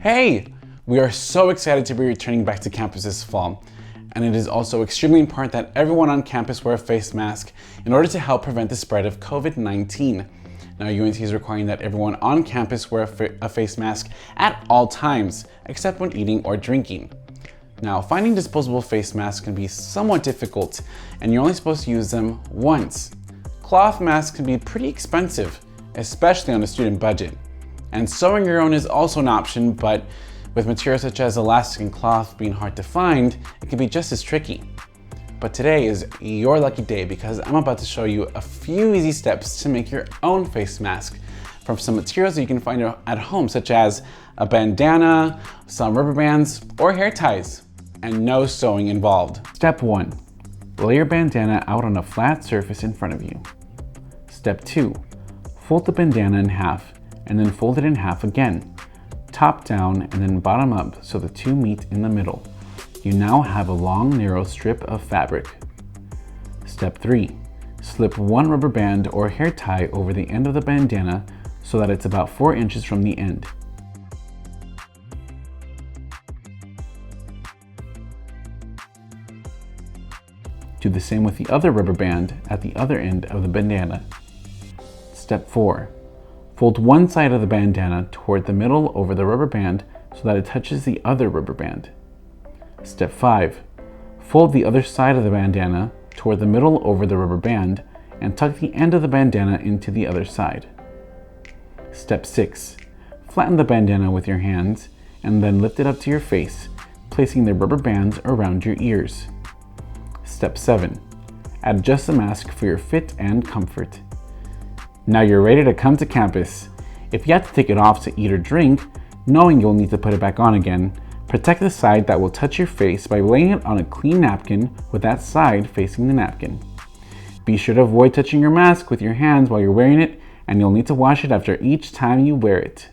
Hey! We are so excited to be returning back to campus this fall, and it is also extremely important that everyone on campus wear a face mask in order to help prevent the spread of COVID-19. Now, UNT is requiring that everyone on campus wear a face mask at all times, except when eating or drinking. Now, finding disposable face masks can be somewhat difficult, and you're only supposed to use them once. Cloth masks can be pretty expensive, especially on a student budget. And sewing your own is also an option, but with materials such as elastic and cloth being hard to find, it can be just as tricky. But today is your lucky day because I'm about to show you a few easy steps to make your own face mask from some materials that you can find at home, such as a bandana, some rubber bands, or hair ties, and no sewing involved. Step 1. Lay your bandana out on a flat surface in front of you. Step 2. Fold the bandana in half and then fold it in half again, top down and then bottom up so the two meet in the middle. You now have a long, narrow strip of fabric. Step 3. Slip one rubber band or hair tie over the end of the bandana so that it's about 4 inches from the end. Do the same with the other rubber band at the other end of the bandana. Step 4. Fold one side of the bandana toward the middle over the rubber band so that it touches the other rubber band. Step 5. Fold the other side of the bandana toward the middle over the rubber band and tuck the end of the bandana into the other side. Step 6. Flatten the bandana with your hands and then lift it up to your face, placing the rubber bands around your ears. Step 7. Adjust the mask for your fit and comfort. Now you're ready to come to campus. If you have to take it off to eat or drink, knowing you'll need to put it back on again, protect the side that will touch your face by laying it on a clean napkin with that side facing the napkin. Be sure to avoid touching your mask with your hands while you're wearing it, and you'll need to wash it after each time you wear it.